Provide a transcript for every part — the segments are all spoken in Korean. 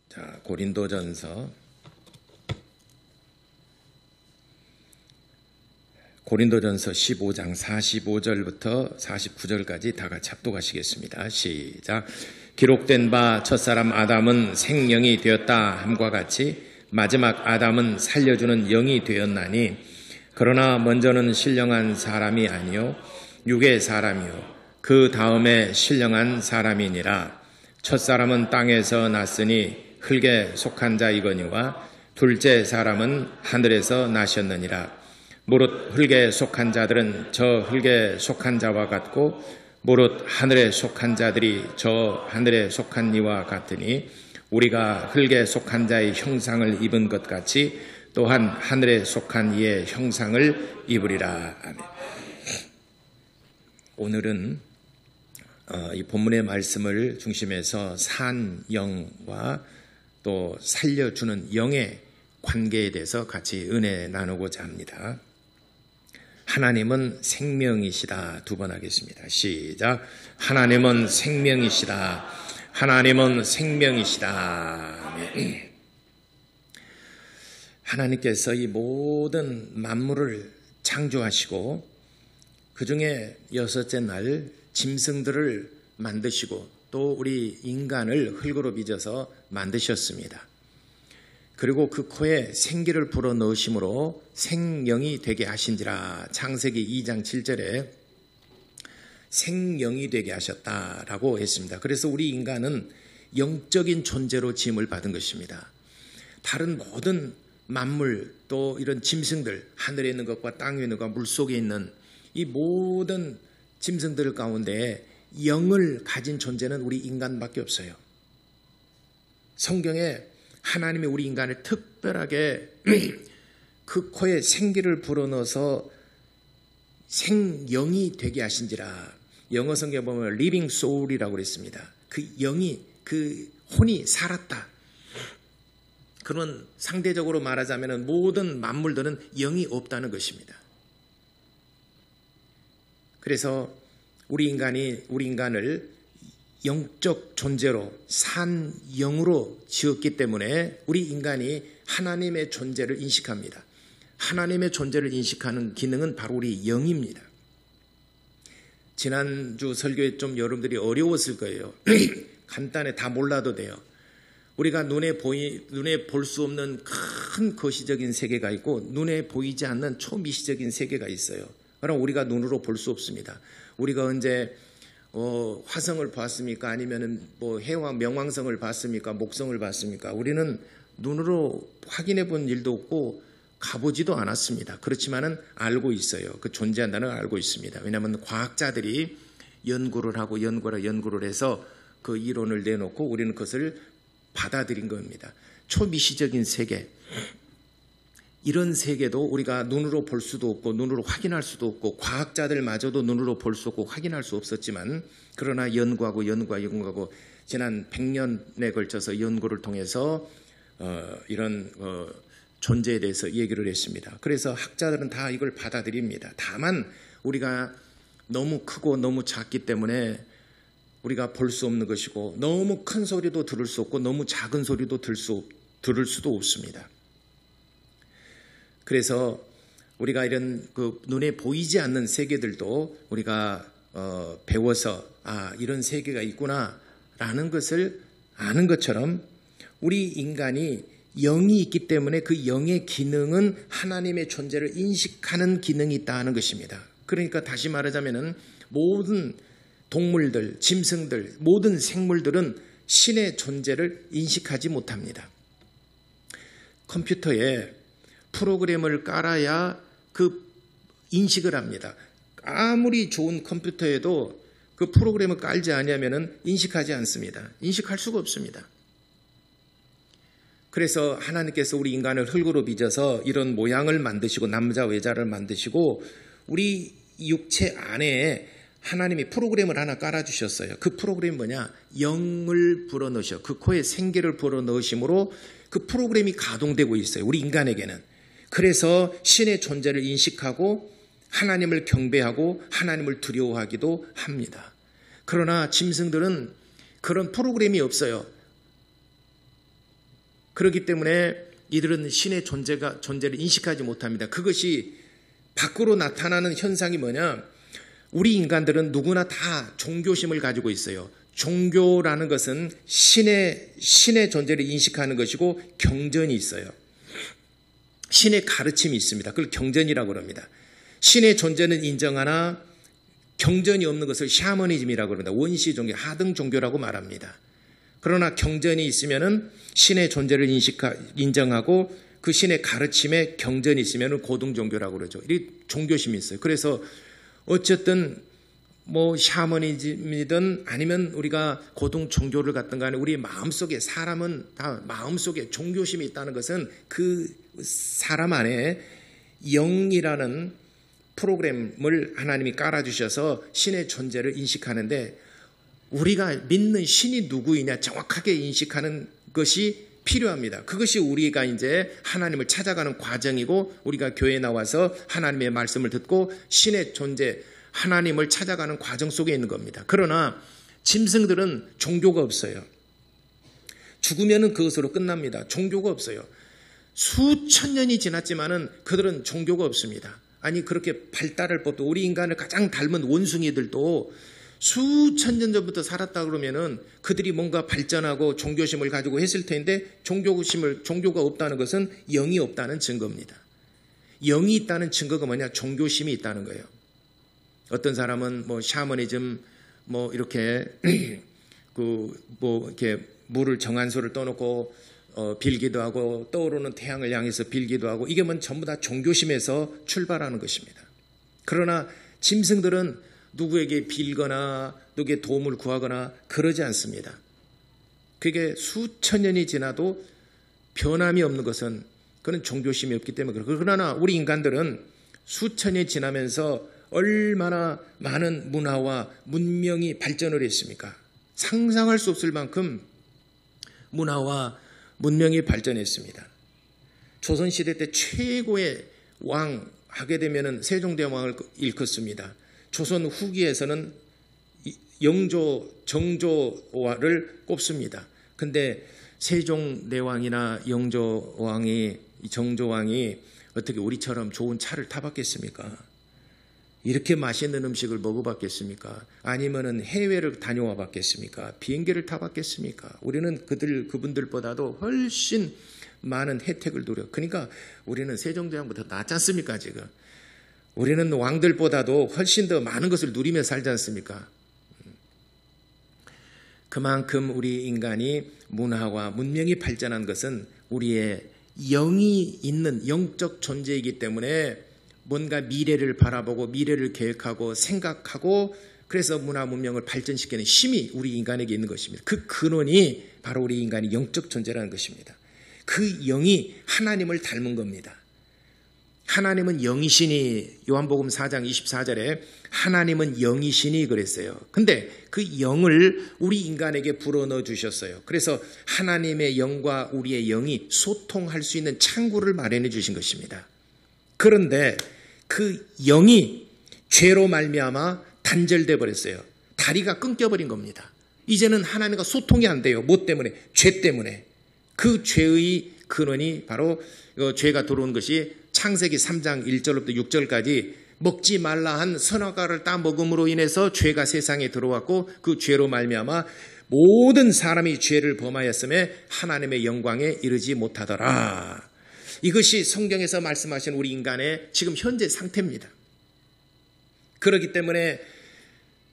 자, 고린도전서 15장 45절부터 49절까지 다 같이 합독하시겠습니다. 시작. 기록된 바 첫사람 아담은 생명이 되었다 함과 같이 마지막 아담은 살려주는 영이 되었나니 그러나 먼저는 신령한 사람이 아니요 육의 사람이요 그 다음에 신령한 사람이니라. 첫사람은 땅에서 났으니 흙에 속한 자이거니와 둘째 사람은 하늘에서 나셨느니라. 무릇 흙에 속한 자들은 저 흙에 속한 자와 같고 무릇 하늘에 속한 자들이 저 하늘에 속한 이와 같으니 우리가 흙에 속한 자의 형상을 입은 것 같이 또한 하늘에 속한 이의 형상을 입으리라. 아멘. 오늘은 이 본문의 말씀을 중심해서 산 영과 또 살려주는 영의 관계에 대해서 같이 은혜 나누고자 합니다. 하나님은 생명이시다. 두 번 하겠습니다. 시작. 하나님은 생명이시다. 하나님은 생명이시다. 하나님께서 이 모든 만물을 창조하시고 그 중에 여섯째 날 짐승들을 만드시고 또 우리 인간을 흙으로 빚어서 만드셨습니다. 그리고 그 코에 생기를 불어넣으심으로 생명이 되게 하신지라. 창세기 2장 7절에 생명이 되게 하셨다라고 했습니다. 그래서 우리 인간은 영적인 존재로 지음을 받은 것입니다. 다른 모든 만물 또 이런 짐승들, 하늘에 있는 것과 땅에 있는 것과 물속에 있는 이 모든 짐승들 가운데 영을 가진 존재는 우리 인간밖에 없어요. 성경에 하나님이 우리 인간을 특별하게 그 코에 생기를 불어넣어서 생영이 되게 하신지라. 영어 성경에 보면 living soul이라고 그랬습니다. 그 영이, 그 혼이 살았다. 그런 상대적으로 말하자면 모든 만물들은 영이 없다는 것입니다. 그래서 우리 인간을 영적 존재로 산 영으로 지었기 때문에 우리 인간이 하나님의 존재를 인식합니다. 하나님의 존재를 인식하는 기능은 바로 우리 영입니다. 지난주 설교에 좀 여러분들이 어려웠을 거예요. 간단해, 다 몰라도 돼요. 우리가 눈에 볼 수 없는 큰 거시적인 세계가 있고 눈에 보이지 않는 초미시적인 세계가 있어요. 그럼 우리가 눈으로 볼 수 없습니다. 우리가 언제 화성을 봤습니까? 아니면은 해와 명왕성을 봤습니까? 목성을 봤습니까? 우리는 눈으로 확인해 본 일도 없고 가보지도 않았습니다. 그렇지만은 알고 있어요. 그 존재한다는 걸 알고 있습니다. 왜냐하면 과학자들이 연구를 하고 연구를 해서 그 이론을 내놓고 우리는 그것을 받아들인 겁니다. 초미시적인 세계. 이런 세계도 우리가 눈으로 볼 수도 없고 눈으로 확인할 수도 없고 과학자들마저도 눈으로 볼 수 없고 확인할 수 없었지만 그러나 연구하고 지난 100년에 걸쳐서 연구를 통해서 이런 존재에 대해서 얘기를 했습니다. 그래서 학자들은 다 이걸 받아들입니다. 다만 우리가 너무 크고 너무 작기 때문에 우리가 볼 수 없는 것이고 너무 큰 소리도 들을 수 없고 너무 작은 소리도 들을 수도 없습니다. 그래서 우리가 이런 그 눈에 보이지 않는 세계들도 우리가 배워서 이런 세계가 있구나라는 것을 아는 것처럼 우리 인간이 영이 있기 때문에 그 영의 기능은 하나님의 존재를 인식하는 기능이 있다는 것입니다. 그러니까 다시 말하자면은 모든 동물들, 짐승들, 모든 생물들은 신의 존재를 인식하지 못합니다. 컴퓨터에 프로그램을 깔아야 그 인식을 합니다. 아무리 좋은 컴퓨터에도 그 프로그램을 깔지 않으면 인식하지 않습니다. 인식할 수가 없습니다. 그래서 하나님께서 우리 인간을 흙으로 빚어서 이런 모양을 만드시고 남자 외자를 만드시고 우리 육체 안에 하나님이 프로그램을 하나 깔아주셨어요. 그 프로그램이 뭐냐? 영을 불어넣으셔. 그 코에 생기를 불어넣으심으로 그 프로그램이 가동되고 있어요. 우리 인간에게는. 그래서 신의 존재를 인식하고 하나님을 경배하고 하나님을 두려워하기도 합니다. 그러나 짐승들은 그런 프로그램이 없어요. 그렇기 때문에 이들은 신의 존재를 인식하지 못합니다. 그것이 밖으로 나타나는 현상이 뭐냐? 우리 인간들은 누구나 다 종교심을 가지고 있어요. 종교라는 것은 신의 존재를 인식하는 것이고 경전이 있어요. 신의 가르침이 있습니다. 그걸 경전이라고 합니다. 신의 존재는 인정하나 경전이 없는 것을 샤머니즘이라고 합니다. 원시 종교, 하등 종교라고 말합니다. 그러나 경전이 있으면은 신의 존재를 인정하고 그 신의 가르침에 경전이 있으면은 고등 종교라고 그러죠. 이 종교심이 있어요. 그래서 어쨌든 뭐 샤머니즘이든 아니면 우리가 고등 종교를 갖든 간에 우리 마음속에 사람은 다 마음속에 종교심이 있다는 것은 그 사람 안에 영이라는 프로그램을 하나님이 깔아주셔서 신의 존재를 인식하는데 우리가 믿는 신이 누구이냐 정확하게 인식하는 것이 필요합니다. 그것이 우리가 이제 하나님을 찾아가는 과정이고 우리가 교회에 나와서 하나님의 말씀을 듣고 신의 존재, 하나님을 찾아가는 과정 속에 있는 겁니다. 그러나 짐승들은 종교가 없어요. 죽으면은 그것으로 끝납니다. 종교가 없어요. 수천 년이 지났지만은 그들은 종교가 없습니다. 아니 그렇게 발달할 법도 우리 인간을 가장 닮은 원숭이들도 수천 년 전부터 살았다 그러면은 그들이 뭔가 발전하고 종교심을 가지고 했을 텐데 종교가 없다는 것은 영이 없다는 증거입니다. 영이 있다는 증거가 뭐냐? 종교심이 있다는 거예요. 어떤 사람은 뭐 샤머니즘 뭐 이렇게 이렇게 물을 정한수를 떠놓고 빌기도 하고 떠오르는 태양을 향해서 빌기도 하고 이게 뭐 전부 다 종교심에서 출발하는 것입니다. 그러나 짐승들은 누구에게 빌거나 누구에게 도움을 구하거나 그러지 않습니다. 그게 수천 년이 지나도 변함이 없는 것은 그건 종교심이 없기 때문에 그렇고 그러나 우리 인간들은 수천 년이 지나면서 얼마나 많은 문화와 문명이 발전을 했습니까? 상상할 수 없을 만큼 문화와 문명이 발전했습니다. 조선시대 때 최고의 왕 하게 되면은 세종대왕을 일컫습니다. 조선 후기에서는 영조, 정조를 꼽습니다. 근데 세종대왕이나 영조왕이, 정조왕이 어떻게 우리처럼 좋은 차를 타봤겠습니까? 이렇게 맛있는 음식을 먹어봤겠습니까? 아니면은 해외를 다녀와 봤겠습니까? 비행기를 타봤겠습니까? 우리는 그분들보다도 훨씬 많은 혜택을 누려. 그러니까 우리는 세종대왕보다 낫지 않습니까, 지금? 우리는 왕들보다도 훨씬 더 많은 것을 누리며 살지 않습니까? 그만큼 우리 인간이 문화와 문명이 발전한 것은 우리의 영이 있는 영적 존재이기 때문에 뭔가 미래를 바라보고 미래를 계획하고 생각하고 그래서 문화 문명을 발전시키는 힘이 우리 인간에게 있는 것입니다. 그 근원이 바로 우리 인간이 영적 존재라는 것입니다. 그 영이 하나님을 닮은 겁니다. 하나님은 영이시니 요한복음 4장 24절에 하나님은 영이시니 그랬어요. 근데 그 영을 우리 인간에게 불어넣어 주셨어요. 그래서 하나님의 영과 우리의 영이 소통할 수 있는 창구를 마련해 주신 것입니다. 그런데 그 영이 죄로 말미암아 단절돼 버렸어요. 다리가 끊겨버린 겁니다. 이제는 하나님과 소통이 안 돼요. 뭐 때문에? 죄 때문에. 그 죄의 근원이 바로 죄가 들어온 것이 창세기 3장 1절부터 6절까지 먹지 말라 한 선악과를 따 먹음으로 인해서 죄가 세상에 들어왔고 그 죄로 말미암아 모든 사람이 죄를 범하였음에 하나님의 영광에 이르지 못하더라. 이것이 성경에서 말씀하신 우리 인간의 지금 현재 상태입니다. 그렇기 때문에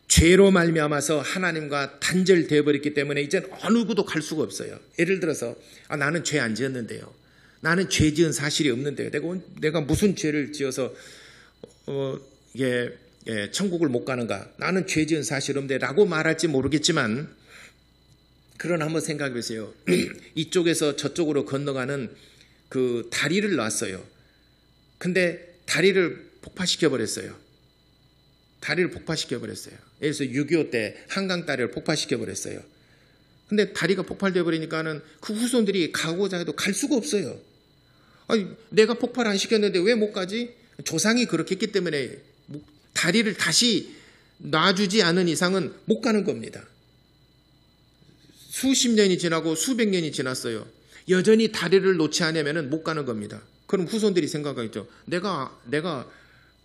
죄로 말미암아서 하나님과 단절되어 버렸기 때문에 이제는 어느 누구도 갈 수가 없어요. 예를 들어서 나는 죄 안 지었는데요. 나는 죄 지은 사실이 없는데요. 내가 무슨 죄를 지어서 천국을 못 가는가? 나는 죄 지은 사실 없는데 라고 말할지 모르겠지만 그러나 한번 생각해 보세요. 이쪽에서 저쪽으로 건너가는 그 다리를 놨어요. 근데 다리를 폭파시켜 버렸어요. 다리를 폭파시켜 버렸어요. 예를 들어서 6.25 때 한강 다리를 폭파시켜 버렸어요. 근데 다리가 폭발되어 버리니까는 그 후손들이 가고자 해도 갈 수가 없어요. 아니, 내가 폭발 안 시켰는데 왜 못 가지? 조상이 그렇게 했기 때문에 다리를 다시 놔주지 않은 이상은 못 가는 겁니다. 수십 년이 지나고 수백 년이 지났어요. 여전히 다리를 놓지 않으면 못 가는 겁니다. 그럼 후손들이 생각하겠죠. 내가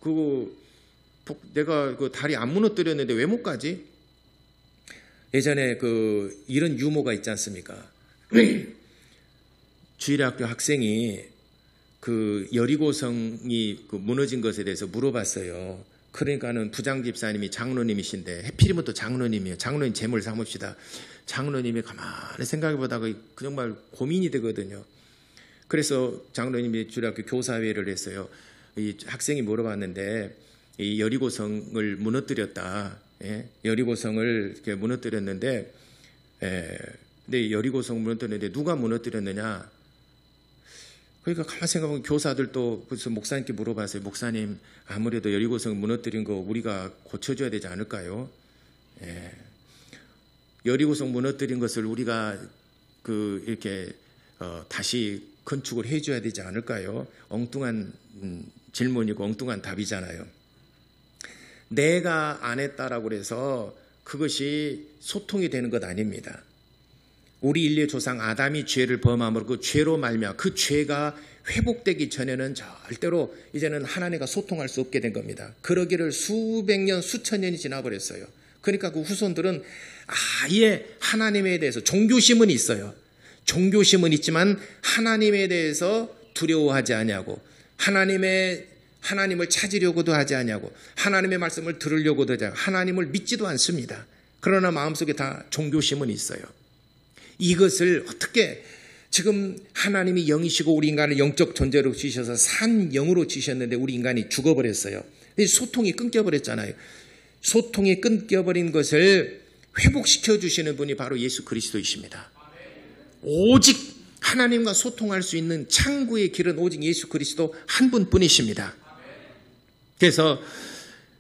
그 다리 안 무너뜨렸는데 왜 못 가지? 예전에 이런 유머가 있지 않습니까? 주일학교 학생이 여리고성이 무너진 것에 대해서 물어봤어요. 그러니까는 부장 집사님이 장로님이신데, 해필이면 또 장로님이에요. 장로님 재물 삼읍시다. 장로님이 가만히 생각해 보다가 정말 고민이 되거든요. 그래서 장로님이 주일학교 교사회를 했어요. 이 학생이 물어봤는데, 이 여리고성을 무너뜨렸다. 예? 여리고성을 이렇게 무너뜨렸는데, 근데 여리고성 무너뜨렸는데 누가 무너뜨렸느냐? 그러니까 가만히 생각하면 교사들도 그래서 목사님께 물어봤어요. 목사님, 아무래도 여리고성 무너뜨린 거 우리가 고쳐줘야 되지 않을까요? 예. 여리고성 무너뜨린 것을 우리가 이렇게 다시 건축을 해줘야 되지 않을까요? 엉뚱한 질문이고 엉뚱한 답이잖아요. 내가 안 했다라고 해서 그것이 소통이 되는 것 아닙니다. 우리 인류의 조상 아담이 죄를 범함으로 그 죄로 말미암아 그 죄가 회복되기 전에는 절대로 이제는 하나님과 소통할 수 없게 된 겁니다. 그러기를 수백 년, 수천 년이 지나버렸어요. 그러니까 그 후손들은 아예 하나님에 대해서 종교심은 있어요. 종교심은 있지만 하나님에 대해서 두려워하지 아니하고 하나님을 찾으려고도 하지 아니하고 하나님의 말씀을 들으려고도 하지 않고 하나님을 믿지도 않습니다. 그러나 마음속에 다 종교심은 있어요. 이것을 어떻게 지금 하나님이 영이시고 우리 인간을 영적 존재로 지으셔서 산 영으로 지으셨는데 우리 인간이 죽어버렸어요. 소통이 끊겨버렸잖아요. 소통이 끊겨버린 것을 회복시켜 주시는 분이 바로 예수 그리스도이십니다. 오직 하나님과 소통할 수 있는 창구의 길은 오직 예수 그리스도 한 분뿐이십니다. 그래서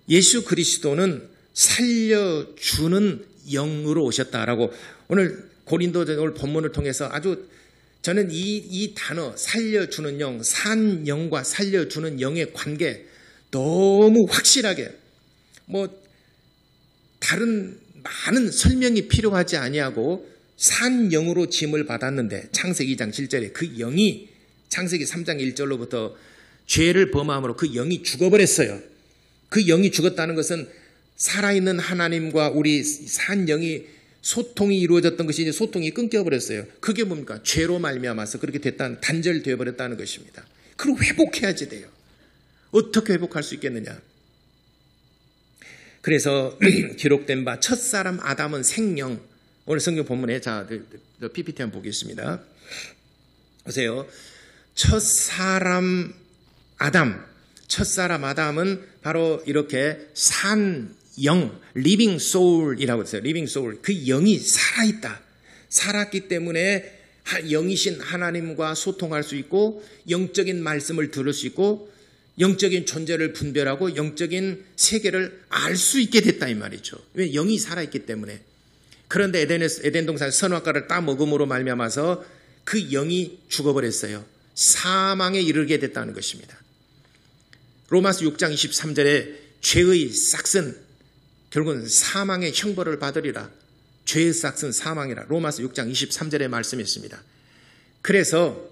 예수 그리스도는 살려주는 영으로 오셨다라고 오늘 고린도전 오늘 본문을 통해서 아주 저는 이 단어 살려주는 영, 산 영과 살려주는 영의 관계 너무 확실하게 다른 많은 설명이 필요하지 아니하고 산 영으로 짐을 받았는데 창세기 2장 7절에 그 영이 창세기 3장 1절로부터 죄를 범함으로 그 영이 죽어버렸어요. 그 영이 죽었다는 것은 살아있는 하나님과 우리 산 영이 소통이 이루어졌던 것이 이제 소통이 끊겨버렸어요. 그게 뭡니까? 죄로 말미암아서 그렇게 단절되어 버렸다는 것입니다. 그리고 회복해야지 돼요. 어떻게 회복할 수 있겠느냐? 그래서 기록된 바 첫사람 아담은 생명. 오늘 성경 본문에 PPT 한번 보겠습니다. 보세요. 첫사람 아담은 바로 이렇게 산 영, 리빙 소울이라고 했어요. 리빙 소울. 그 영이 살아있다. 살았기 때문에 영이신 하나님과 소통할 수 있고 영적인 말씀을 들을 수 있고 영적인 존재를 분별하고 영적인 세계를 알 수 있게 됐다 이 말이죠. 왜? 영이 살아있기 때문에. 그런데 에덴 동산 선악과를 따먹음으로 말미암아서 그 영이 죽어버렸어요. 사망에 이르게 됐다는 것입니다. 로마서 6장 23절에 죄의 싹슨 결국은 사망의 형벌을 받으리라. 죄의 싹슨 사망이라. 로마서 6장 23절의 말씀이 있습니다. 그래서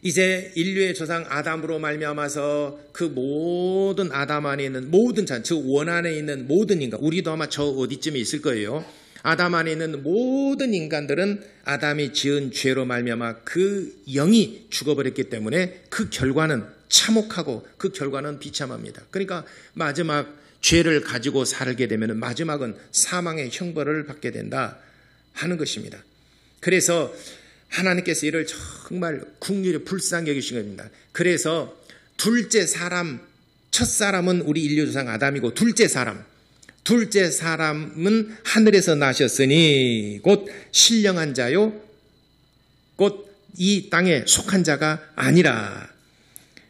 이제 인류의 조상 아담으로 말미암아서 그 모든 아담 안에 있는 모든 자, 저 원 안에 있는 모든 인간, 우리도 아마 저 어디쯤에 있을 거예요. 아담 안에 있는 모든 인간들은 아담이 지은 죄로 말미암아 그 영이 죽어버렸기 때문에 그 결과는 참혹하고 그 결과는 비참합니다. 그러니까 마지막 죄를 가지고 살게 되면 마지막은 사망의 형벌을 받게 된다 하는 것입니다. 그래서 하나님께서 이를 정말 긍휼히 불쌍히 여기신 겁니다. 그래서 첫사람은 우리 인류 조상 아담이고 둘째 사람은 하늘에서 나셨으니 곧 신령한 자요 곧 이 땅에 속한 자가 아니라.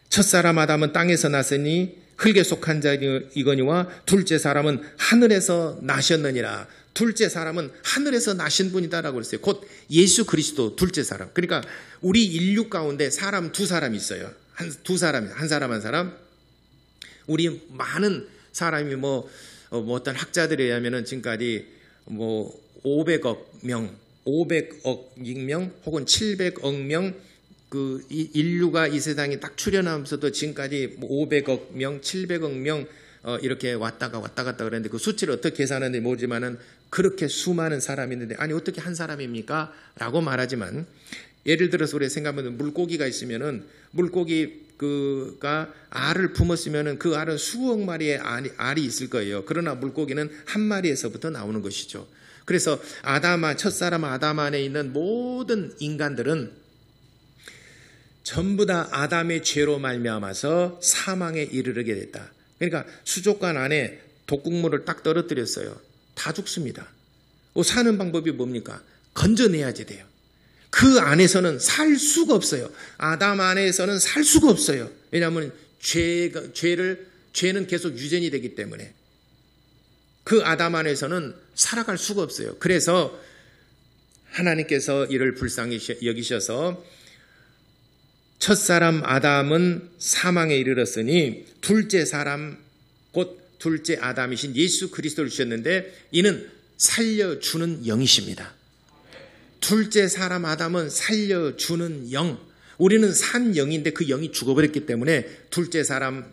첫사람 아담은 땅에서 났으니 흙에 속한 자이거니와 둘째 사람은 하늘에서 나셨느니라. 둘째 사람은 하늘에서 나신 분이다라고 그랬어요. 곧 예수 그리스도 둘째 사람. 그러니까 우리 인류 가운데 사람 두 사람이 있어요. 한 사람. 우리 많은 사람이 어떤 학자들에 의하면은 지금까지 500억 명, 500억 명 혹은 700억 명 그 인류가 이 세상에 딱 출현하면서도 지금까지 500억 명, 700억 명 이렇게 왔다 갔다 그랬는데 그 수치를 어떻게 계산하는지 모르지만은 그렇게 수많은 사람이 있는데 아니 어떻게 한 사람입니까? 라고 말하지만 예를 들어서 우리 생각하면 물고기가 있으면은 물고기가 알을 품었으면은 그 알은 수억 마리의 알이 있을 거예요. 그러나 물고기는 한 마리에서부터 나오는 것이죠. 그래서 첫사람 아담 안에 있는 모든 인간들은 전부 다 아담의 죄로 말미암아서 사망에 이르게 됐다. 그러니까 수족관 안에 독극물을 딱 떨어뜨렸어요. 다 죽습니다. 사는 방법이 뭡니까? 건져내야지 돼요. 그 안에서는 살 수가 없어요. 아담 안에서는 살 수가 없어요. 왜냐하면 죄는 계속 유전이 되기 때문에 그 아담 안에서는 살아갈 수가 없어요. 그래서 하나님께서 이를 불쌍히 여기셔서 첫사람 아담은 사망에 이르렀으니 둘째 사람 곧 둘째 아담이신 예수 그리스도를 주셨는데 이는 살려주는 영이십니다. 둘째 사람 아담은 살려주는 영. 우리는 산 영인데 그 영이 죽어버렸기 때문에 둘째 사람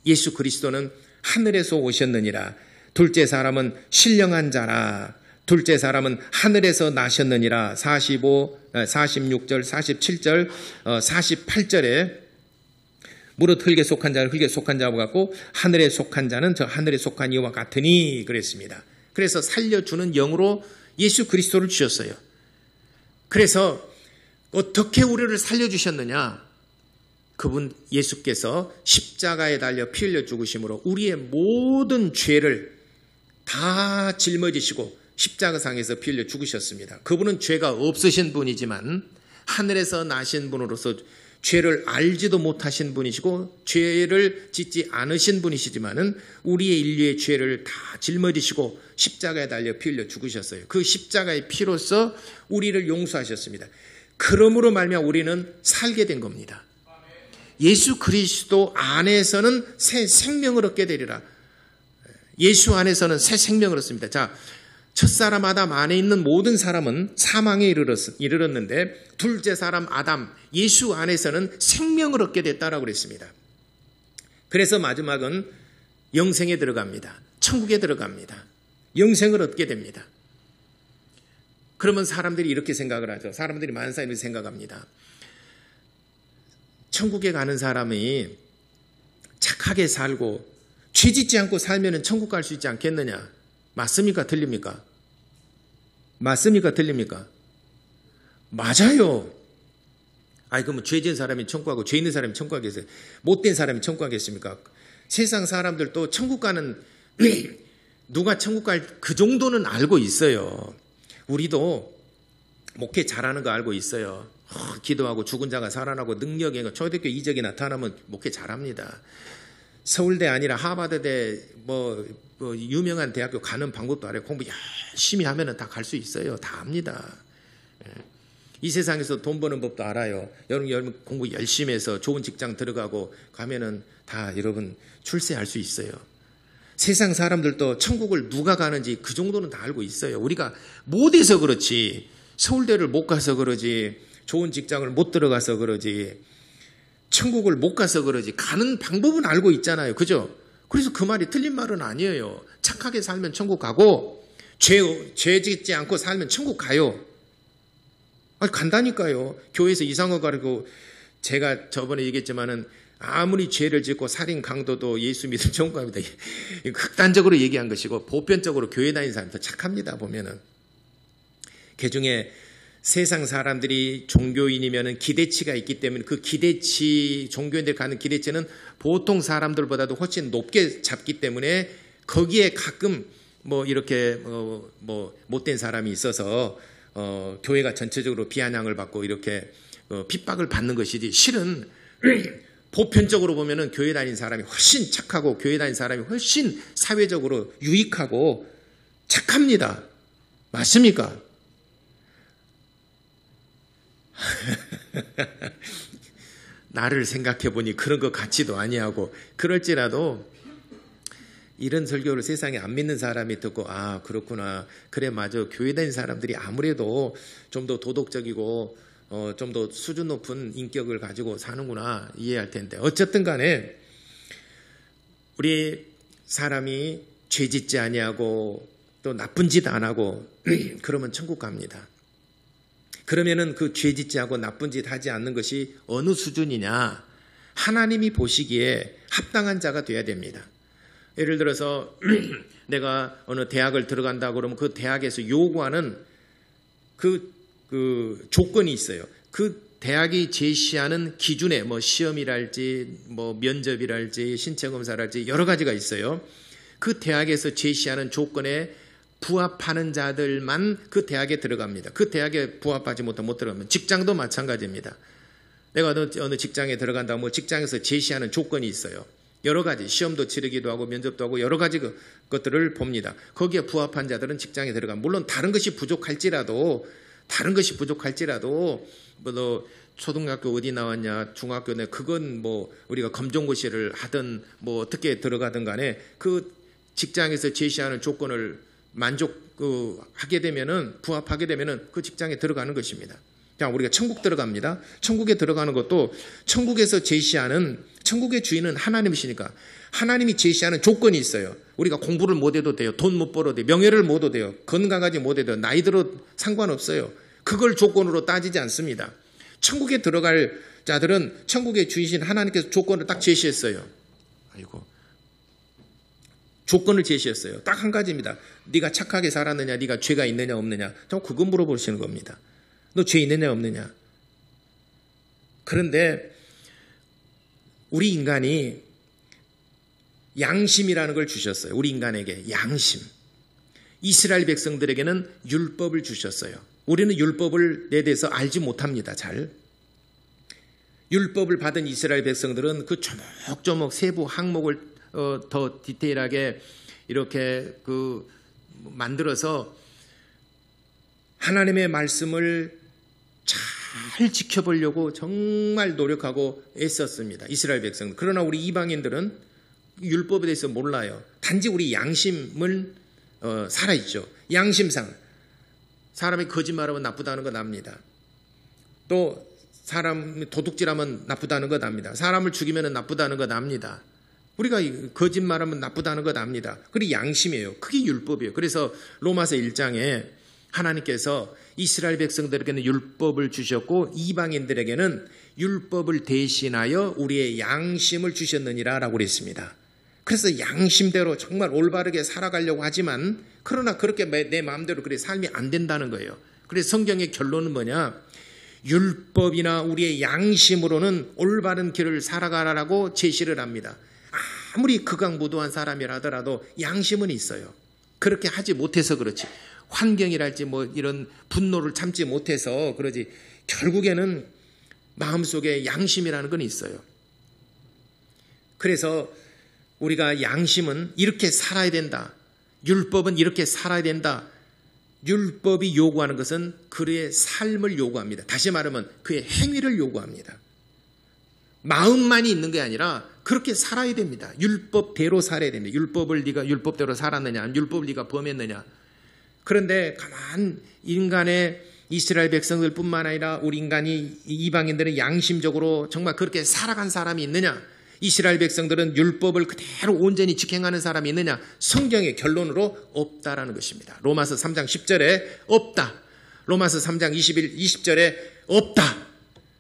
예수 그리스도는 하늘에서 오셨느니라. 둘째 사람은 신령한 자라. 둘째 사람은 하늘에서 나셨느니라. 46절, 47절, 48절에 무릇 흙에 속한 자는 흙에 속한 자와 같고 하늘에 속한 자는 저 하늘에 속한 이와 같으니 그랬습니다. 그래서 살려주는 영으로 예수 그리스도를 주셨어요. 그래서 어떻게 우리를 살려주셨느냐? 그분 예수께서 십자가에 달려 피 흘려 죽으심으로 우리의 모든 죄를 다 짊어지시고 십자가상에서 피 흘려 죽으셨습니다. 그분은 죄가 없으신 분이지만 하늘에서 나신 분으로서 죄를 알지도 못하신 분이시고 죄를 짓지 않으신 분이시지만은 우리의 인류의 죄를 다 짊어지시고 십자가에 달려 피 흘려 죽으셨어요. 그 십자가의 피로써 우리를 용서하셨습니다. 그러므로 말미암아 우리는 살게 된 겁니다. 예수 그리스도 안에서는 새 생명을 얻게 되리라. 예수 안에서는 새 생명을 얻습니다. 자, 첫사람 아담 안에 있는 모든 사람은 사망에 이르렀는데 둘째 사람 아담 예수 안에서는 생명을 얻게 됐다라고 그랬습니다. 그래서 마지막은 영생에 들어갑니다. 천국에 들어갑니다. 영생을 얻게 됩니다. 그러면 사람들이 이렇게 생각을 하죠. 사람들이 많은 사람이 생각합니다. 천국에 가는 사람이 착하게 살고 죄 짓지 않고 살면 천국 갈 수 있지 않겠느냐? 맞습니까? 틀립니까? 맞습니까? 틀립니까? 맞아요. 그러면 죄 지은 사람이 천국 가고 죄 있는 사람이 천국 가겠어요? 못된 사람이 천국 가겠습니까? 세상 사람들도 천국 가는 누가 천국 갈 그 정도는 알고 있어요. 우리도 목회 잘하는 거 알고 있어요. 기도하고 죽은 자가 살아나고 능력에 초대교회 이적이 나타나면 목회 잘합니다. 서울대 아니라 하버드대 유명한 대학교 가는 방법도 알아요. 공부 열심히 하면 다 갈 수 있어요. 다 압니다. 이 세상에서 돈 버는 법도 알아요. 여러분 공부 열심히 해서 좋은 직장 들어가고 가면은 다 여러분 출세할 수 있어요. 세상 사람들도 천국을 누가 가는지 그 정도는 다 알고 있어요. 우리가 못해서 그렇지, 서울대를 못 가서 그러지, 좋은 직장을 못 들어가서 그러지, 천국을 못 가서 그러지, 가는 방법은 알고 있잖아요. 그죠? 그래서 그 말이 틀린 말은 아니에요. 착하게 살면 천국 가고 죄 짓지 않고 살면 천국 가요. 간다니까요. 교회에서 이상한 거 가르고 제가 저번에 얘기했지만은 아무리 죄를 짓고 살인 강도도 예수 믿으면 천국 갑니다. 극단적으로 얘기한 것이고 보편적으로 교회 다니는 사람도 착합니다. 보면은 그중에 세상 사람들이 종교인이면 기대치가 있기 때문에 그 기대치, 종교인들 가는 기대치는 보통 사람들보다도 훨씬 높게 잡기 때문에 거기에 가끔 이렇게 못된 사람이 있어서 교회가 전체적으로 비아냥을 받고 이렇게 핍박을 받는 것이지, 실은 보편적으로 보면은 교회 다니는 사람이 훨씬 착하고 교회 다니는 사람이 훨씬 사회적으로 유익하고 착합니다. 맞습니까? 나를 생각해 보니 그런 것 같지도 아니하고, 그럴지라도 이런 설교를 세상에 안 믿는 사람이 듣고 아 그렇구나 그래 맞아 교회 다니는 사람들이 아무래도 좀 더 도덕적이고 좀 더 수준 높은 인격을 가지고 사는구나 이해할 텐데 어쨌든 간에 우리 사람이 죄 짓지 아니하고 또 나쁜 짓 안 하고 그러면 천국 갑니다. 그러면은 그 죄 짓지 않고 나쁜 짓 하지 않는 것이 어느 수준이냐 하나님이 보시기에 합당한 자가 돼야 됩니다. 예를 들어서 내가 어느 대학을 들어간다 그러면 그 대학에서 요구하는 그 조건이 있어요. 그 대학이 제시하는 기준에 뭐 시험이랄지 뭐 면접이랄지 신체검사랄지 여러 가지가 있어요. 그 대학에서 제시하는 조건에 부합하는 자들만 그 대학에 들어갑니다. 그 대학에 부합하지 못하면 못 들어가면 직장도 마찬가지입니다. 내가 어느 직장에 들어간다 뭐 직장에서 제시하는 조건이 있어요. 여러 가지 시험도 치르기도 하고 면접도 하고 여러 가지 것들을 봅니다. 거기에 부합한 자들은 직장에 들어가면 물론 다른 것이 부족할지라도 뭐 너 초등학교 어디 나왔냐 중학교 내 그건 뭐 우리가 검정고시를 하든 뭐 어떻게 들어가든 간에 그 직장에서 제시하는 조건을 만족하게 되면은 부합하게 되면은 그 직장에 들어가는 것입니다. 자, 우리가 천국 들어갑니다. 천국에 들어가는 것도 천국에서 제시하는 천국의 주인은 하나님이시니까 하나님이 제시하는 조건이 있어요. 우리가 공부를 못해도 돼요. 돈 못 벌어도 돼요. 명예를 못 얻어도 돼요. 건강하지 못해도 돼요. 나이 들어도 상관없어요. 그걸 조건으로 따지지 않습니다. 천국에 들어갈 자들은 천국의 주이신 하나님께서 조건을 딱 제시했어요. 아이고. 조건을 제시했어요. 딱 한 가지입니다. 네가 착하게 살았느냐, 네가 죄가 있느냐 없느냐. 저 그거 물어보시는 겁니다. 너 죄 있느냐 없느냐. 그런데 우리 인간이 양심이라는 걸 주셨어요. 우리 인간에게 양심. 이스라엘 백성들에게는 율법을 주셨어요. 우리는 율법을 내 대해서 알지 못합니다. 잘. 율법을 받은 이스라엘 백성들은 그 조목조목 세부 항목을 더 디테일하게 이렇게 만들어서 하나님의 말씀을 잘 지켜보려고 정말 노력하고 애썼습니다. 이스라엘 백성들. 그러나 우리 이방인들은 율법에 대해서 몰라요. 단지 우리 양심은 살아있죠. 양심상 사람이 거짓말하면 나쁘다는 거 납니다. 또 사람이 도둑질하면 나쁘다는 거 납니다. 사람을 죽이면 나쁘다는 거 납니다. 우리가 거짓말하면 나쁘다는 거 납니다. 그게 양심이에요. 그게 율법이에요. 그래서 로마서 1장에 하나님께서 이스라엘 백성들에게는 율법을 주셨고 이방인들에게는 율법을 대신하여 우리의 양심을 주셨느니라 라고 그랬습니다. 그래서 양심대로 정말 올바르게 살아가려고 하지만 그러나 그렇게 내 마음대로 그렇게 삶이 안 된다는 거예요. 그래서 성경의 결론은 뭐냐? 율법이나 우리의 양심으로는 올바른 길을 살아가라고 제시를 합니다. 아무리 극악무도한 사람이라 하더라도 양심은 있어요. 그렇게 하지 못해서 그렇지. 환경이랄지 뭐 이런 분노를 참지 못해서 그러지. 결국에는 마음속에 양심이라는 건 있어요. 그래서 우리가 양심은 이렇게 살아야 된다. 율법은 이렇게 살아야 된다. 율법이 요구하는 것은 그의 삶을 요구합니다. 다시 말하면 그의 행위를 요구합니다. 마음만이 있는 게 아니라 그렇게 살아야 됩니다. 율법대로 살아야 됩니다. 율법을 네가 율법대로 살았느냐, 율법을 네가 범했느냐. 그런데 가만 인간의 이스라엘 백성들뿐만 아니라 우리 인간이 이방인들은 양심적으로 정말 그렇게 살아간 사람이 있느냐? 이스라엘 백성들은 율법을 그대로 온전히 직행하는 사람이 있느냐? 성경의 결론으로 없다라는 것입니다. 로마서 3장 10절에 없다. 로마서 3장 20절에 없다.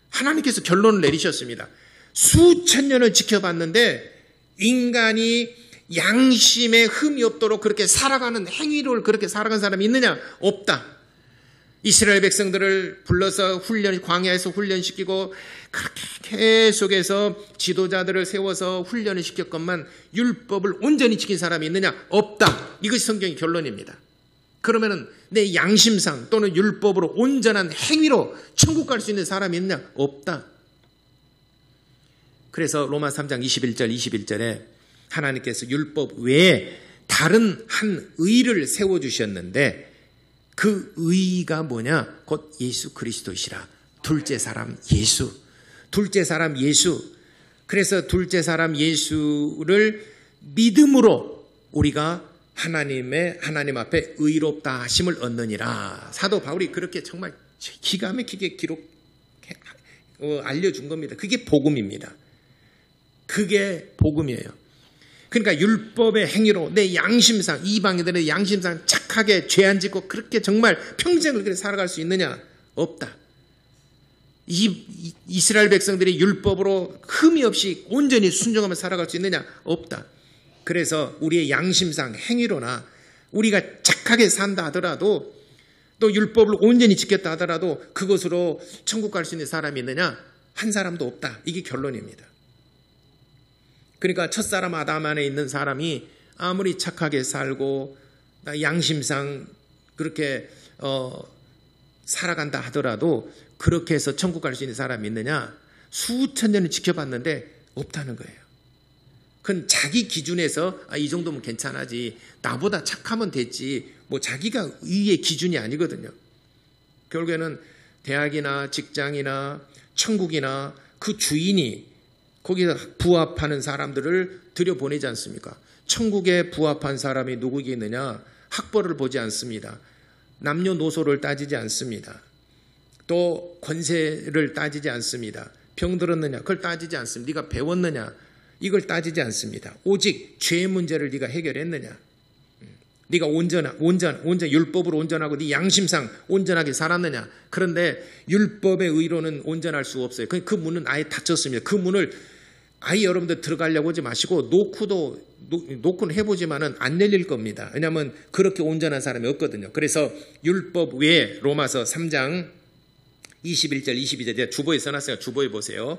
하나님께서 결론을 내리셨습니다. 수천 년을 지켜봤는데 인간이 양심에 흠이 없도록 그렇게 살아가는 행위를 그렇게 살아간 사람이 있느냐? 없다. 이스라엘 백성들을 불러서 광야에서 훈련시키고 그렇게 계속해서 지도자들을 세워서 훈련을 시켰건만 율법을 온전히 지킨 사람이 있느냐? 없다. 이것이 성경의 결론입니다. 그러면은 내 양심상 또는 율법으로 온전한 행위로 천국 갈 수 있는 사람이 있느냐? 없다. 그래서 로마 3장 21절에 하나님께서 율법 외에 다른 한 의를 세워주셨는데 그 의가 뭐냐? 곧 예수 그리스도시라. 둘째 사람 예수. 둘째 사람 예수. 그래서 둘째 사람 예수를 믿음으로 우리가 하나님 앞에 의롭다 하심을 얻느니라. 사도 바울이 그렇게 정말 기가 막히게 알려준 겁니다. 그게 복음입니다. 그게 복음이에요. 그러니까 율법의 행위로 내 양심상, 이방인들의 양심상 착하게 죄 안 짓고 그렇게 정말 평생을 그렇게 살아갈 수 있느냐? 없다. 이스라엘 백성들이 율법으로 흠이 없이 온전히 순종하며 살아갈 수 있느냐? 없다. 그래서 우리의 양심상 행위로나 우리가 착하게 산다 하더라도 또 율법을 온전히 지켰다 하더라도 그것으로 천국 갈 수 있는 사람이 있느냐? 한 사람도 없다. 이게 결론입니다. 그러니까 첫사람 아담 안에 있는 사람이 아무리 착하게 살고 양심상 그렇게 살아간다 하더라도 그렇게 해서 천국 갈 수 있는 사람이 있느냐? 수천 년을 지켜봤는데 없다는 거예요. 그건 자기 기준에서 이 정도면 괜찮아지, 나보다 착하면 됐지, 뭐 자기가 의의 기준이 아니거든요. 결국에는 대학이나 직장이나 천국이나 그 주인이 거기서 부합하는 사람들을 들여보내지 않습니까? 천국에 부합한 사람이 누구겠느냐? 학벌을 보지 않습니다. 남녀노소를 따지지 않습니다. 또 권세를 따지지 않습니다. 병들었느냐? 그걸 따지지 않습니다. 네가 배웠느냐? 이걸 따지지 않습니다. 오직 죄 문제를 네가 해결했느냐? 네가 율법으로 온전하고 네 양심상 온전하게 살았느냐? 그런데 율법의 의로는 온전할 수 없어요. 그 문은 아예 닫혔습니다. 그 문을 아예 여러분들 들어가려고 하지 마시고 노크는 해보지만은 안 열릴 겁니다. 왜냐하면 그렇게 온전한 사람이 없거든요. 그래서 율법 외에 로마서 3장 21절 22절 제가 주보에 써놨어요. 주보에 보세요.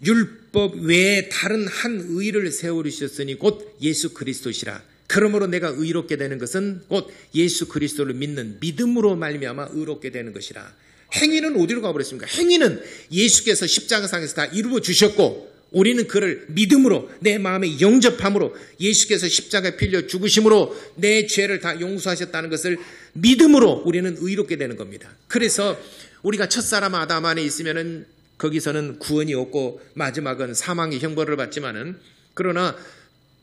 율법 외에 다른 한 의를 세우셨으니 곧 예수 그리스도시라. 그러므로 내가 의롭게 되는 것은 곧 예수 그리스도를 믿는 믿음으로 말미암아 의롭게 되는 것이라. 행위는 어디로 가버렸습니까? 행위는 예수께서 십자가상에서 다 이루어 주셨고 우리는 그를 믿음으로 내 마음에 영접함으로 예수께서 십자가에 필려 죽으심으로 내 죄를 다 용서하셨다는 것을 믿음으로 우리는 의롭게 되는 겁니다. 그래서 우리가 첫사람 아담 안에 있으면은 거기서는 구원이 없고 마지막은 사망의 형벌을 받지만은 그러나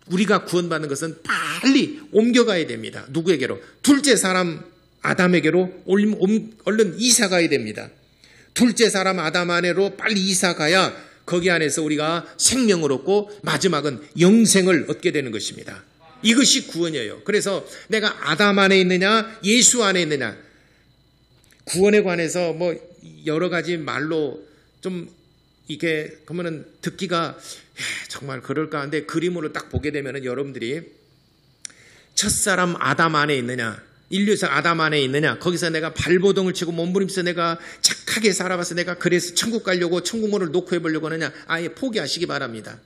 우리가 구원받는 것은 빨리 옮겨가야 됩니다. 누구에게로? 둘째 사람 아담에게로 얼른 이사 가야 됩니다. 둘째 사람 아담 안에로 빨리 이사 가야 거기 안에서 우리가 생명을 얻고 마지막은 영생을 얻게 되는 것입니다. 이것이 구원이에요. 그래서 내가 아담 안에 있느냐 예수 안에 있느냐, 구원에 관해서 뭐 여러 가지 말로 좀 이게 그러면은 듣기가 정말 그럴까 하는데 그림으로 딱 보게 되면은 여러분들이 첫사람 아담 안에 있느냐, 인류에서 아담 안에 있느냐, 거기서 내가 발버둥을 치고 몸부림쳐 내가 착하게 살아봐서 내가 그래서 천국 가려고 천국문을 놓고 해보려고 하느냐, 아예 포기하시기 바랍니다.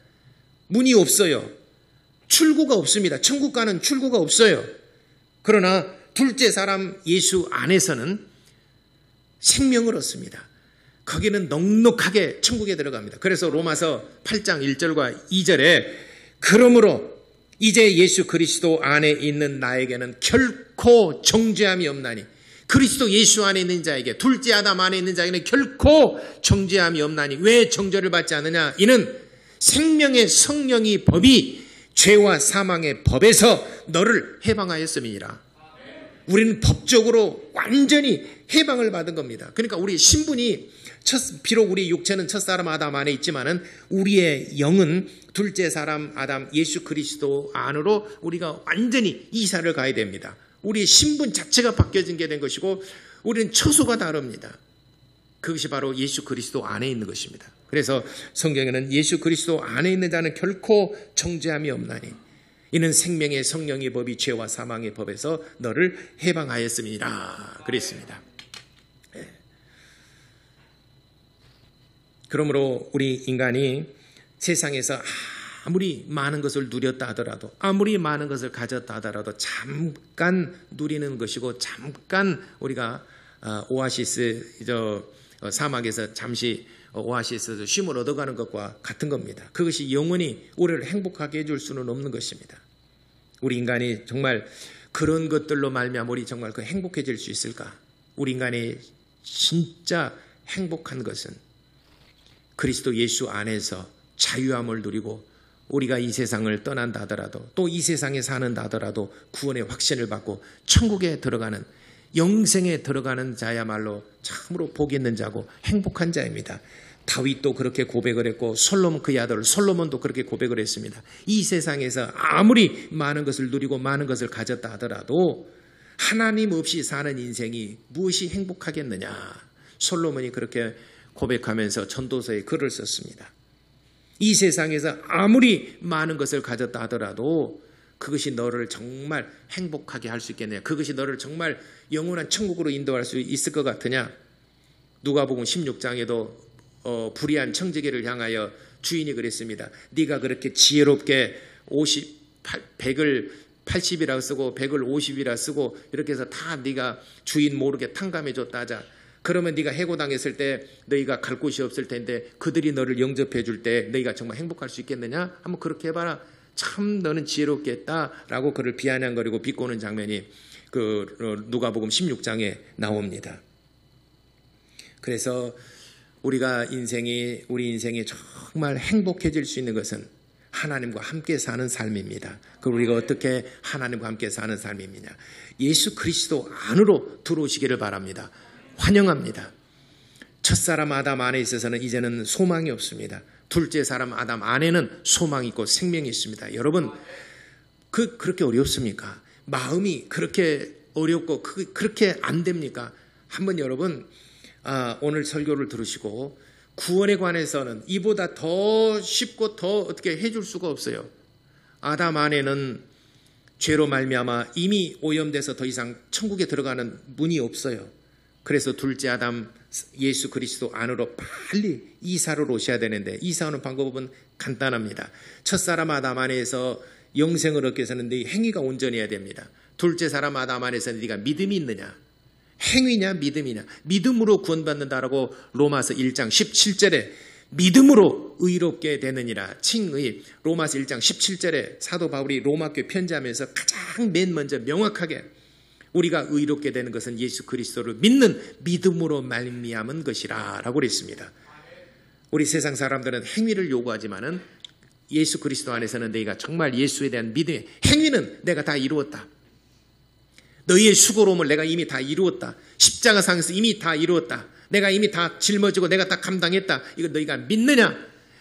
문이 없어요. 출구가 없습니다. 천국 가는 출구가 없어요. 그러나 둘째 사람 예수 안에서는 생명을 얻습니다. 거기는 넉넉하게 천국에 들어갑니다. 그래서 로마서 8장 1절과 2절에 그러므로 이제 예수 그리스도 안에 있는 나에게는 결코 정죄함이 없나니, 그리스도 예수 안에 있는 자에게, 둘째 아담 안에 있는 자에게는 결코 정죄함이 없나니. 왜 정죄를 받지 않느냐? 이는 생명의 성령이 법이 죄와 사망의 법에서 너를 해방하였음이니라. 우리는 법적으로 완전히 해방을 받은 겁니다. 그러니까 우리 신분이 비록 우리 육체는 첫사람 아담 안에 있지만은 우리의 영은 둘째 사람 아담 예수 그리스도 안으로 우리가 완전히 이사를 가야 됩니다. 우리의 신분 자체가 바뀌어진 게 된 것이고 우리는 처소가 다릅니다. 그것이 바로 예수 그리스도 안에 있는 것입니다. 그래서 성경에는 예수 그리스도 안에 있는 자는 결코 정죄함이 없나니 이는 생명의 성령의 법이 죄와 사망의 법에서 너를 해방하였음이라 그랬습니다. 그러므로 우리 인간이 세상에서 아무리 많은 것을 누렸다 하더라도, 아무리 많은 것을 가졌다 하더라도 잠깐 누리는 것이고 잠깐 우리가 오아시스 사막에서 잠시 오아시스에서 쉼을 얻어가는 것과 같은 겁니다. 그것이 영원히 우리를 행복하게 해줄 수는 없는 것입니다. 우리 인간이 정말 그런 것들로 말미암아 우리 정말 그 행복해질 수 있을까? 우리 인간이 진짜 행복한 것은 그리스도 예수 안에서 자유함을 누리고 우리가 이 세상을 떠난다 하더라도 또 이 세상에 사는다 하더라도 구원의 확신을 받고 천국에 들어가는 영생에 들어가는 자야말로 참으로 복 있는 자고 행복한 자입니다. 다윗도 그렇게 고백을 했고 솔로몬 그의 아들 솔로몬도 그렇게 고백을 했습니다. 이 세상에서 아무리 많은 것을 누리고 많은 것을 가졌다 하더라도 하나님 없이 사는 인생이 무엇이 행복하겠느냐. 솔로몬이 그렇게 고백하면서 전도서에 글을 썼습니다. 이 세상에서 아무리 많은 것을 가졌다 하더라도 그것이 너를 정말 행복하게 할 수 있겠느냐. 그것이 너를 정말 영원한 천국으로 인도할 수 있을 것 같으냐. 누가복음 16장에도 불의한 청지기를 향하여 주인이 그랬습니다. 네가 그렇게 지혜롭게 100을 80이라 쓰고 100을 50이라 쓰고 이렇게 해서 다 네가 주인 모르게 탕감해 줬다 하자. 그러면 네가 해고당했을 때 너희가 갈 곳이 없을 텐데 그들이 너를 영접해 줄 때 너희가 정말 행복할 수 있겠느냐? 한번 그렇게 해봐라. 참 너는 지혜롭겠다라고 그를 비아냥거리고 비꼬는 장면이 그 누가복음 16장에 나옵니다. 그래서 우리 인생이 정말 행복해질 수 있는 것은 하나님과 함께 사는 삶입니다. 그리고 우리가 어떻게 하나님과 함께 사는 삶입니다. 예수 그리스도 안으로 들어오시기를 바랍니다. 환영합니다. 첫사람 아담 안에 있어서는 이제는 소망이 없습니다. 둘째 사람 아담 안에는 소망이 있고 생명이 있습니다. 여러분 그렇게 어렵습니까? 마음이 그렇게 어렵고 그렇게 안 됩니까? 한번 여러분 오늘 설교를 들으시고 구원에 관해서는 이보다 더 쉽고 더 어떻게 해줄 수가 없어요. 아담 안에는 죄로 말미암아 이미 오염돼서 더 이상 천국에 들어가는 문이 없어요. 그래서 둘째 아담 예수 그리스도 안으로 빨리 이사를 오셔야 되는데 이사하는 방법은 간단합니다. 첫사람 아담 안에서 영생을 얻기 위해서는 네 행위가 온전해야 됩니다. 둘째 사람 아담 안에서 네가 믿음이 있느냐? 행위냐 믿음이냐? 믿음으로 구원받는다라고 로마서 1장 17절에 믿음으로 의롭게 되느니라 칭의. 로마서 1장 17절에 사도 바울이 로마교회 편지하면서 가장 맨 먼저 명확하게 우리가 의롭게 되는 것은 예수 그리스도를 믿는 믿음으로 말미암은 것이라 라고 그랬습니다. 우리 세상 사람들은 행위를 요구하지만은 예수 그리스도 안에서는 너희가 정말 예수에 대한 믿음의 행위는 내가 다 이루었다. 너희의 수고로움을 내가 이미 다 이루었다. 십자가상에서 이미 다 이루었다. 내가 이미 다 짊어지고 내가 다 감당했다. 이거 너희가 믿느냐?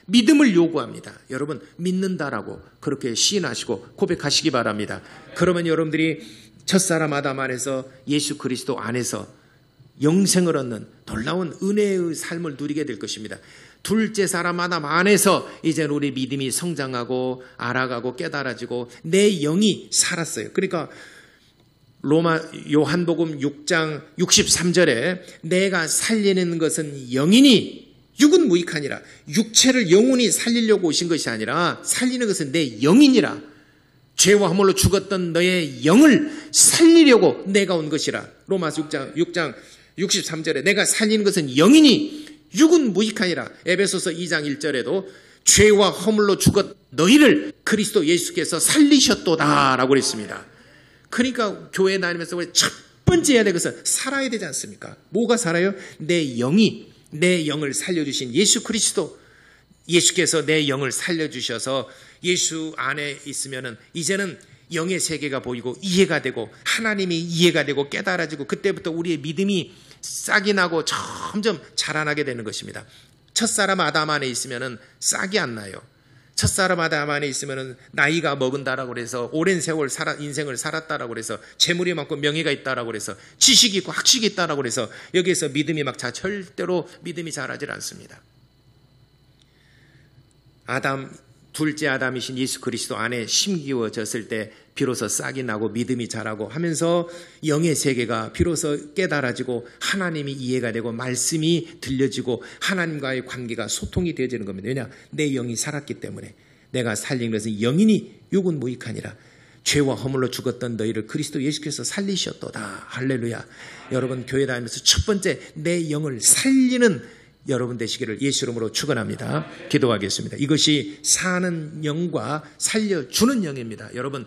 믿음을 요구합니다. 여러분 믿는다라고 그렇게 시인하시고 고백하시기 바랍니다. 그러면 여러분들이 첫사람 아담 안에서 예수 그리스도 안에서 영생을 얻는 놀라운 은혜의 삶을 누리게 될 것입니다. 둘째 사람 아담 안에서 이제 우리 믿음이 성장하고 알아가고 깨달아지고 내 영이 살았어요. 그러니까 요한복음 6장 63절에 내가 살리는 것은 영이니 육은 무익하니라. 육체를 영혼이 살리려고 오신 것이 아니라 살리는 것은 내 영이니라. 죄와 허물로 죽었던 너의 영을 살리려고 내가 온 것이라. 로마서 6장 63절에 내가 살리는 것은 영이니 육은 무익하니라. 에베소서 2장 1절에도 죄와 허물로 죽었 너희를 그리스도 예수께서 살리셨도다 라고 그랬습니다. 그러니까 교회 다니면서 우리 첫 번째 해야 될 것은 살아야 되지 않습니까? 뭐가 살아요? 내 영을 살려주신 예수 그리스도, 예수께서 내 영을 살려주셔서 예수 안에 있으면은 이제는 영의 세계가 보이고 이해가 되고 하나님이 이해가 되고 깨달아지고 그때부터 우리의 믿음이 싹이 나고 점점 자라나게 되는 것입니다. 첫사람 아담 안에 있으면은 싹이 안 나요. 첫사람 아담 안에 있으면은 나이가 먹은다라고 그래서 오랜 세월 인생을 살았다라고 그래서 재물이 많고 명예가 있다라고 그래서 지식이 있고 학식이 있다라고 그래서 여기에서 믿음이 절대로 믿음이 자라질 않습니다. 둘째 아담이신 예수 그리스도 안에 심기워졌을 때 비로소 싹이 나고 믿음이 자라고 하면서 영의 세계가 비로소 깨달아지고 하나님이 이해가 되고 말씀이 들려지고 하나님과의 관계가 소통이 되어지는 겁니다. 왜냐? 내 영이 살았기 때문에. 내가 살린 것은 영이니 육은 무익하니라. 죄와 허물로 죽었던 너희를 그리스도 예수께서 살리셨도다. 할렐루야. 여러분 교회 다니면서 첫 번째 내 영을 살리는 여러분 되시기를 예수 이름으로 축원합니다. 기도하겠습니다. 이것이 사는 영과 살려주는 영입니다. 여러분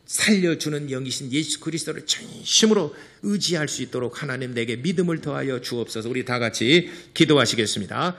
살려주는 영이신 예수 그리스도를 전심으로 의지할 수 있도록 하나님 내게 믿음을 더하여 주옵소서. 우리 다 같이 기도하시겠습니다.